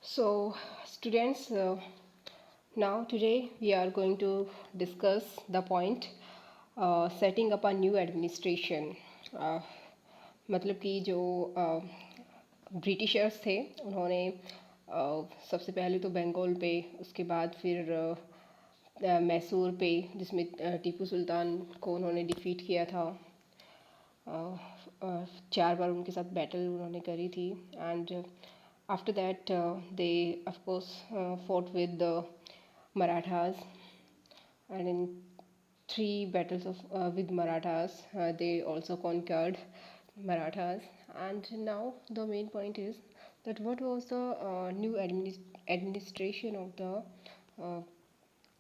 So, students, now today we are going to discuss the point setting up a new administration. मतलब कि जो Britishers थे उन्होंने सबसे पहले तो बंगाल पे, उसके बाद फिर मैसूर पे, जिसमें टीपू सुल्तान को उन्होंने डिफीट किया था। 4 बार उनके साथ बैटल उन्होंने करी थी and after that they of course fought with the Marathas, and in 3 battles of with Marathas they also conquered Marathas. And now the main point is that what was the new administration of the uh,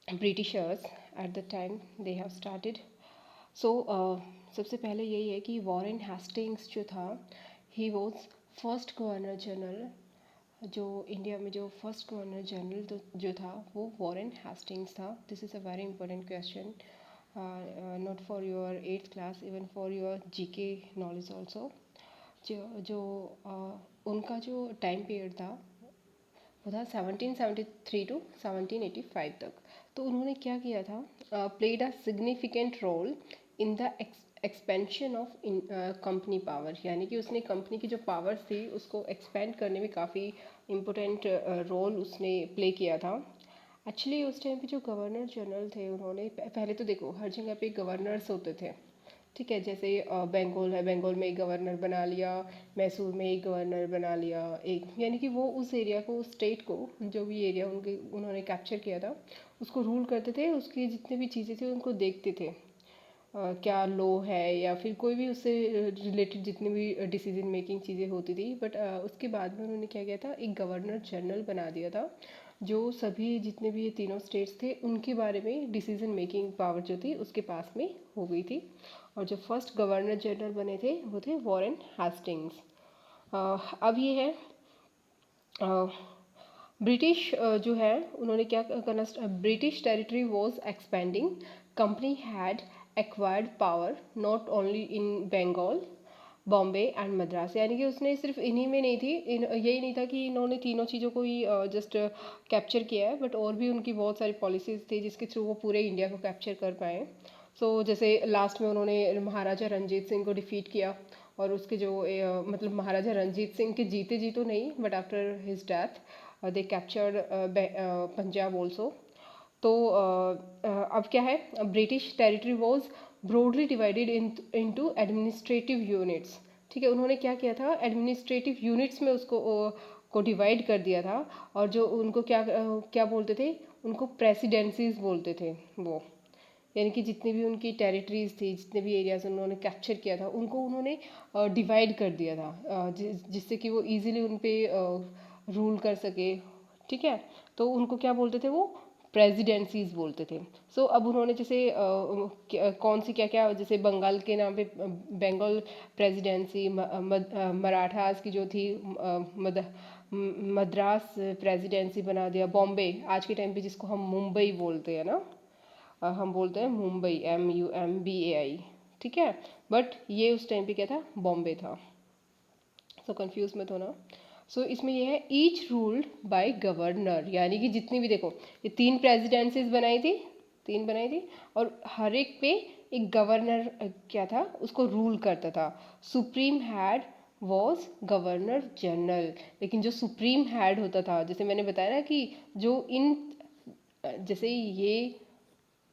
Britishers at the time they have started. सो सबसे पहले यही है कि Warren Hastings जो था, he was first governor general. जो India में जो फर्स्ट गवर्नर जनरल जो था वो वॉरेन हेस्टिंग्स था। This is a very important question, not for your 8th class, even for your GK knowledge also. जो उनका जो टाइम पीरियड था वो था 1773 टू 1785 तक। तो उन्होंने क्या किया था, played a significant role in the expansion of company power, यानी कि उसने कंपनी की जो पावर्स थी उसको एक्सपेंड करने में काफ़ी इम्पोर्टेंट रोल उसने प्ले किया था। एक्चुअली उस टाइम पे जो गवर्नर जनरल थे उन्होंने पहले तो देखो हर जगह पे गवर्नर्स होते थे, ठीक है। जैसे बंगाल है, बंगाल में एक गवर्नर बना लिया, मैसूर में एक गवर्नर बना लिया, एक यानी कि वो उस एरिया को, उस स्टेट को, जो भी एरिया उन्होंने कैप्चर किया था उसको रूल करते थे। उसकी जितनी भी चीज़ें थी उनको देखते थे, क्या लो है या फिर कोई भी उससे रिलेटेड जितनी भी डिसीजन मेकिंग चीज़ें होती थी। बट उसके बाद में उन्होंने क्या किया था, एक गवर्नर जनरल बना दिया था जो सभी जितने भी ये तीनों स्टेट्स थे उनके बारे में डिसीजन मेकिंग पावर जो थी उसके पास में हो गई थी। और जो फर्स्ट गवर्नर जनरल बने थे वो थे वॉरेन हेस्टिंग्स। अब ये है ब्रिटिश जो है उन्होंने क्या करना, British territory was expanding, company had acquired power not only in Bengal, Bombay and Madras. यानी कि उसने सिर्फ इन्हीं में नहीं थी, यही नहीं था कि इन्होंने तीनों चीज़ों को ही जस्ट कैप्चर किया है, बट और भी उनकी बहुत सारी पॉलिसीज़ थी जिसके थ्रू वो पूरे इंडिया को कैप्चर कर पाए। सो जैसे लास्ट में उन्होंने महाराजा रंजीत सिंह को डिफीट किया, और उसके जो मतलब महाराजा रंजीत सिंह के जीते जी तो नहीं, but after his death they captured Punjab also. तो अब क्या है, British territory was broadly divided into administrative units. ठीक है, उन्होंने क्या किया था, एडमिनिस्ट्रेटिव यूनिट्स में उसको को डिवाइड कर दिया था। और जो उनको क्या बोलते थे, उनको प्रेसिडेंसीज बोलते थे वो। यानी कि जितनी भी उनकी टेरिटरीज थी, जितने भी एरियाज उन्होंने कैप्चर किया था उनको उन्होंने डिवाइड कर दिया था, जिससे कि वो इजीली उन पे रूल कर सके। ठीक है, तो उनको क्या बोलते थे, वो प्रेसिडेंसीज बोलते थे। सो अब उन्होंने जैसे कौन सी क्या क्या, जैसे बंगाल के नाम पे बंगाल प्रेसिडेंसी, मराठास की जो थी मद्रास प्रेसिडेंसी बना दिया, बॉम्बे आज के टाइम पे जिसको हम मुंबई बोलते हैं ना, हम बोलते हैं मुंबई, MUMBAI, ठीक है। बट ये उस टाइम पे क्या था, बॉम्बे था। सो कंफ्यूज मत होना। सो इसमें ये है ईच रूल्ड बाय गवर्नर, यानी कि जितनी भी देखो ये 3 प्रेसिडेंसीज बनाई थी, 3 बनाई थी, और हर एक पे एक गवर्नर क्या था, उसको रूल करता था। Supreme head was governor general. लेकिन जो सुप्रीम हेड होता था, जैसे मैंने बताया ना कि जो इन जैसे ये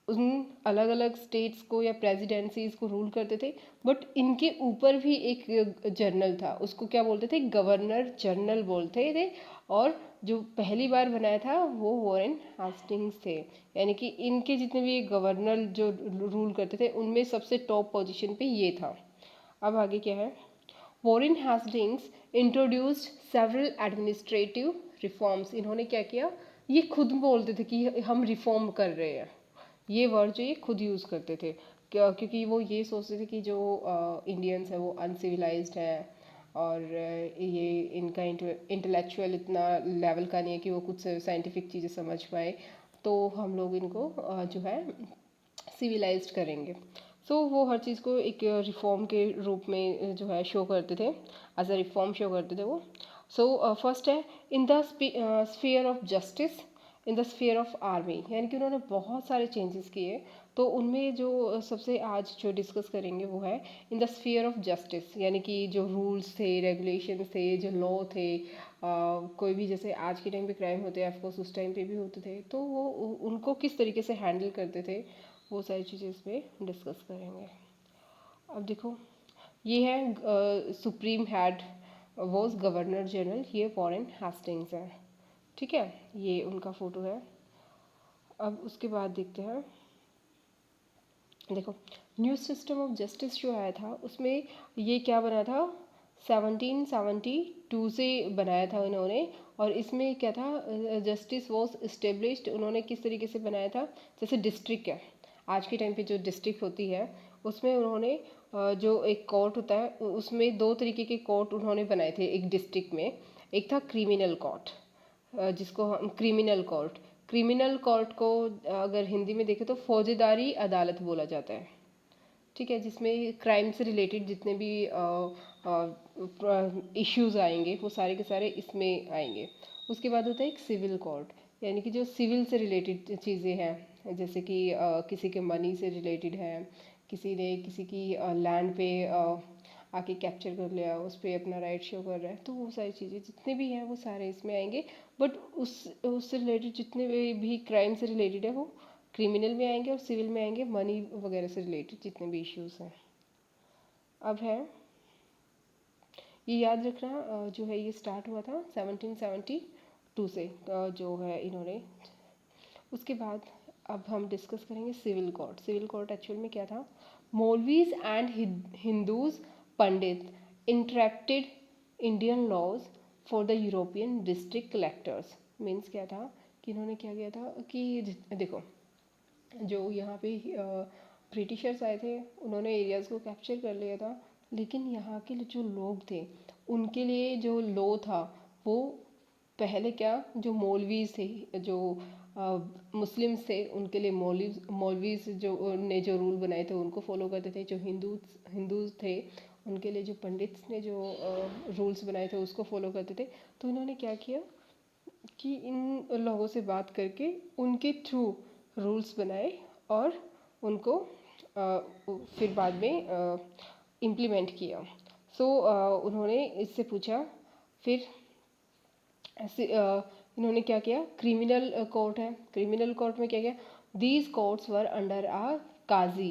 उन अलग अलग स्टेट्स को या प्रेसिडेंसीज को रूल करते थे, बट इनके ऊपर भी एक जनरल था, उसको क्या बोलते थे, गवर्नर जनरल बोलते थे। और जो पहली बार बनाया था वो वॉरेन हेस्टिंग्स थे। यानी कि इनके जितने भी गवर्नर जो रूल करते थे उनमें सबसे टॉप पोजीशन पे ये था। अब आगे क्या है, Warren Hastings introduced several administrative reforms. इन्होंने क्या किया, ये खुद बोलते थे कि हम रिफॉर्म कर रहे हैं, ये वर्ड जो ये खुद यूज़ करते थे। क्योंकि वो ये सोचते थे कि जो इंडियंस है वो अनसिविलाइज्ड है, और ये इनका इंटेलेक्चुअल इतना लेवल का नहीं है कि वो कुछ साइंटिफिक चीज़ें समझ पाए, तो हम लोग इनको जो है सिविलाइज्ड करेंगे। सो वो हर चीज़ को एक रिफॉर्म के रूप में जो है शो करते थे, एज अ रिफॉर्म शो करते थे वो। सो फर्स्ट है in the sphere of justice, in the sphere of army, यानी कि उन्होंने बहुत सारे चेंजेस किए। तो उनमें जो सबसे आज जो डिस्कस करेंगे वो है in the sphere of justice, यानी कि जो रूल्स थे, रेगुलेशन थे, जो लॉ थे, कोई भी जैसे आज के टाइम पे क्राइम होते हैं ऑफकोर्स उस टाइम पे भी होते थे, तो वो उनको किस तरीके से हैंडल करते थे, वो सारी चीज़ें इसमें डिस्कस करेंगे। अब देखो ये है supreme head was governor general, ये वॉरेन हेस्टिंग्स है, ठीक है, ये उनका फ़ोटो है। अब उसके बाद देखते हैं, देखो न्यू सिस्टम ऑफ जस्टिस जो आया था उसमें ये क्या बना था, 1772 से बनाया था इन्होंने। और इसमें क्या था, जस्टिस वॉज इस्टेब्लिश्ड, उन्होंने किस तरीके से बनाया था, जैसे डिस्ट्रिक्ट है, आज के टाइम पे जो डिस्ट्रिक्ट होती है उसमें उन्होंने जो एक कोर्ट होता है उसमें दो तरीके के कोर्ट उन्होंने बनाए थे एक डिस्ट्रिक्ट में। एक था क्रिमिनल कोर्ट, जिसको हम क्रिमिनल कोर्ट को अगर हिंदी में देखें तो फौजदारी अदालत बोला जाता है, ठीक है, जिसमें क्राइम से रिलेटेड जितने भी इश्यूज आएंगे वो सारे के सारे इसमें आएंगे। उसके बाद होता है एक सिविल कोर्ट, यानी कि जो सिविल से रिलेटेड चीज़ें हैं, जैसे कि किसी के मनी से रिलेटेड है, किसी ने किसी की लैंड पे आके कैप्चर कर लिया, उस पर अपना राइट शो कर रहा है, तो वो सारी चीज़ें जितने भी हैं वो सारे इसमें आएंगे। बट उससे रिलेटेड जितने भी क्राइम से रिलेटेड है वो क्रिमिनल में आएंगे और सिविल में आएंगे, मनी वगैरह से रिलेटेड जितने भी इश्यूज हैं। अब है ये याद रखना, जो है ये स्टार्ट हुआ था 1772 से, जो है इन्होंने। उसके बाद अब हम डिस्कस करेंगे civil court. Civil court actual में क्या था, maulvis and Hindus pandit interacted Indian laws for the European district collectors. Means क्या था कि इन्होंने क्या किया था कि देखो जो यहाँ पे ब्रिटिशर्स आए थे उन्होंने एरियाज़ को कैप्चर कर लिया था, लेकिन यहाँ के जो लोग थे उनके लिए जो लॉ था वो पहले क्या, जो मौलवीज थे, जो मुस्लिम्स थे उनके लिए मौलवीज जो ने जो रूल बनाए थे उनको फॉलो करते थे। जो हिंदूज थे उनके लिए जो पंडित्स ने जो रूल्स बनाए थे उसको फॉलो करते थे। तो इन्होंने क्या किया कि इन लोगों से बात करके उनके थ्रू रूल्स बनाए और उनको फिर बाद में इम्प्लीमेंट किया। सो उन्होंने इससे पूछा, फिर इन्होंने क्या किया, क्रिमिनल कोर्ट है, क्रिमिनल कोर्ट में क्या किया, these courts were under a qazi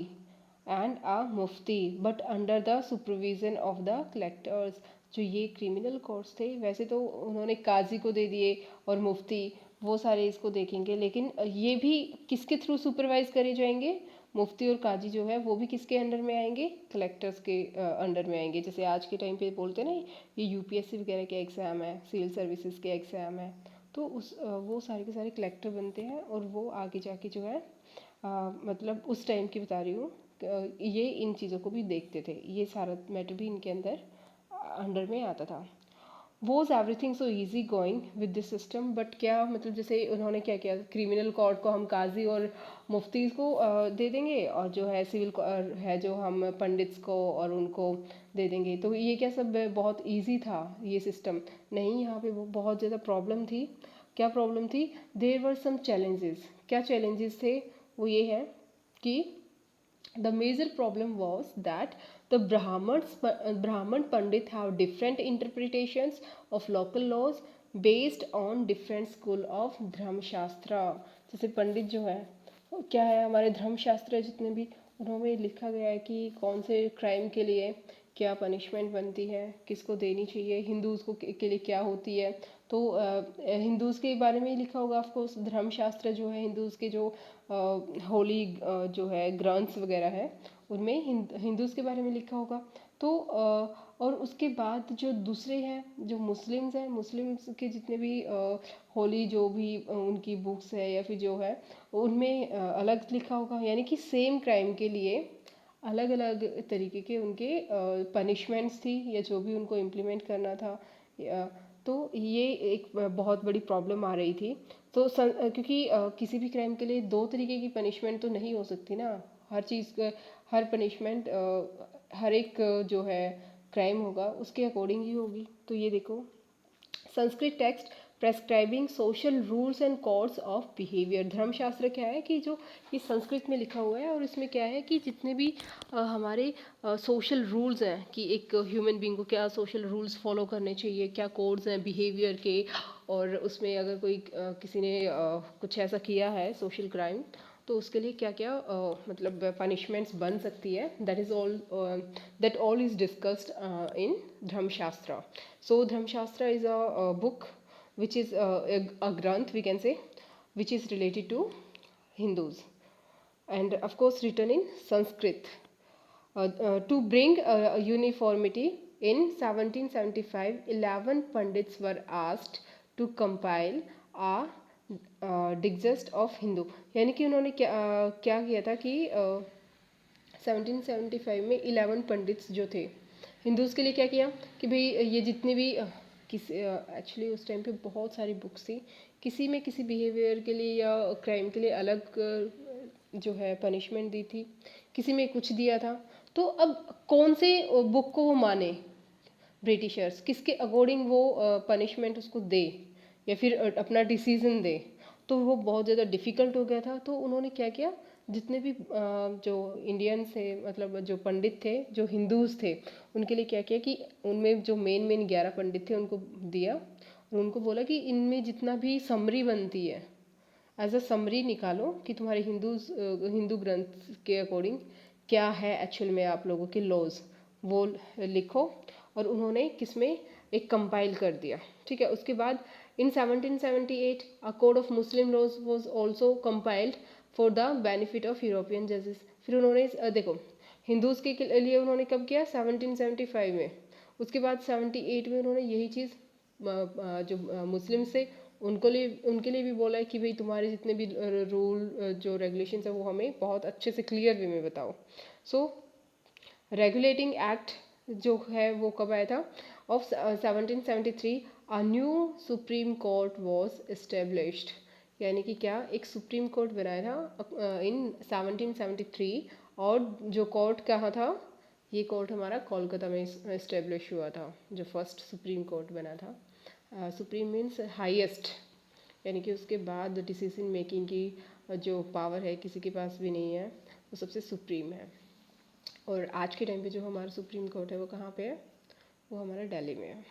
and a mufti but under the supervision of the collectors. जो ये क्रिमिनल कोर्ट्स थे वैसे तो उन्होंने काजी को दे दिए और मुफ्ती, वो सारे इसको देखेंगे, लेकिन ये भी किसके थ्रू सुपरवाइज करे जाएंगे, मुफ्ती और काजी जो है वो भी किसके अंडर में आएंगे, कलेक्टर्स के अंडर में आएंगे। जैसे आज के टाइम पे बोलते हैं ना ये यूपीएससी वगैरह के एग्ज़ाम है, सिविल सर्विसेज के एग्ज़ाम है, तो उस वो सारे के सारे कलेक्टर बनते हैं और वो आगे जाके जो है मतलब उस टाइम की बता रही हूँ, ये इन चीज़ों को भी देखते थे, ये सारा मैटर भी इनके अंडर में आता था। Was everything so easy going with this system, but क्या मतलब जैसे उन्होंने क्या किया, क्रिमिनल कोर्ट को हम काजी और मुफ्ती को दे देंगे और जो है सिविल है जो हम पंडित्स को और उनको दे देंगे, तो ये क्या सब बहुत इजी था ये सिस्टम, नहीं, यहाँ पे वो बहुत ज़्यादा प्रॉब्लम थी। क्या प्रॉब्लम थी, देर वर सम चैलेंजेस, क्या चैलेंजेस थे, वो ये है कि the major problem was that the Brahman Pandit have different interpretations of local laws based on different school of धर्म शास्त्र। जैसे पंडित जो है क्या है, हमारे धर्म शास्त्र जितने भी उन्होंने लिखा गया है कि कौन से क्राइम के लिए क्या पनिशमेंट बनती है, किसको देनी चाहिए, हिंदूज़ को के लिए क्या होती है। तो हिंदूज़ के बारे में ही लिखा होगा ऑफकोर्स, धर्मशास्त्र जो है हिंदूज़ के जो होली जो है ग्रंथ्स वगैरह है उनमें हिंदूज़ के बारे में लिखा होगा। तो और उसके बाद जो दूसरे हैं जो मुस्लिम्स हैं, मुस्लिम्स के जितने भी होली जो भी उनकी बुक्स है या फिर जो है उनमें अलग लिखा होगा, यानी कि सेम क्राइम के लिए अलग अलग तरीके के उनके पनिशमेंट्स थी या जो भी उनको इम्प्लीमेंट करना था। तो ये एक बहुत बड़ी प्रॉब्लम आ रही थी। तो क्योंकि किसी भी क्राइम के लिए दो तरीके की पनिशमेंट तो नहीं हो सकती ना, हर चीज़ हर पनिशमेंट हर एक जो है क्राइम होगा उसके अकॉर्डिंग ही होगी। तो ये देखो Sanskrit text prescribing social rules and codes of behaviour. Dharmashastra क्या है कि जो ये संस्कृत में लिखा हुआ है और इसमें क्या है कि जितने भी हमारे सोशल रूल्स हैं कि एक ह्यूमन बीइंग को क्या सोशल रूल्स फॉलो करने चाहिए, क्या कोड्स हैं बिहेवियर के, और उसमें अगर कोई किसी ने कुछ ऐसा किया है सोशल क्राइम तो उसके लिए क्या क्या मतलब पनिशमेंट्स बन सकती है, that all is discussed in धर्मशास्त्र. So Dharmashastra is a book which is a granth, we can say, which is related to Hindus, and of course written in Sanskrit. To bring uniformity in 1775, 11 Pandits were asked to compile a digest of Hindu. यानी कि उन्होंने क्या किया था कि 1775 में 11 pandits जो थे हिंदूज़ के लिए क्या किया कि भाई ये जितनी भी एक्चुअली उस टाइम पे बहुत सारी बुक्स थी, किसी में किसी बिहेवियर के लिए या क्राइम के लिए अलग जो है पनिशमेंट दी थी, किसी में कुछ दिया था. तो अब कौन से बुक को वो माने, ब्रिटिशर्स किसके अकॉर्डिंग वो पनिशमेंट उसको दे या फिर अपना डिसीजन दे, तो वो बहुत ज़्यादा डिफ़िकल्ट हो गया था. तो उन्होंने क्या किया, जितने भी जो इंडियंस थे, मतलब जो पंडित थे जो हिंदूज़ थे, उनके लिए क्या किया कि उनमें जो मेन 11 पंडित थे उनको दिया और उनको बोला कि इनमें जितना भी समरी बनती है एज अ समरी निकालो कि तुम्हारे हिंदू ग्रंथ के अकॉर्डिंग क्या है एक्चुअल में आप लोगों के लॉज, वो लिखो. और उन्होंने किसमें एक कंपाइल कर दिया. ठीक है, उसके बाद in 1778 a code of Muslim laws was also compiled for the benefit of European जजेस. फिर उन्होंने देखो हिंदूज़ के लिए उन्होंने कब किया, 1775 में. उसके बाद 78 में उन्होंने यही चीज़ जो मुस्लिम से उनके लिए भी बोला है कि भाई तुम्हारे जितने भी रूल जो रेगुलेशंस है वो हमें बहुत अच्छे से क्लियर वे में बताओ. सो रेगुलेटिंग एक्ट जो है वो कब आया था, of 1773 a new supreme court was established. यानी कि क्या, एक सुप्रीम कोर्ट बनाया था इन 1773. और जो कोर्ट कहाँ था, ये कोर्ट हमारा कोलकाता में इस्टेब्लिश हुआ था, जो फर्स्ट सुप्रीम कोर्ट बना था. सुप्रीम मीन्स हाईएस्ट, यानी कि उसके बाद डिसीजन मेकिंग की जो पावर है किसी के पास भी नहीं है, वो सबसे सुप्रीम है. और आज के टाइम पे जो हमारा सुप्रीम कोर्ट है वो कहाँ पे है, वो हमारा दिल्ली में है.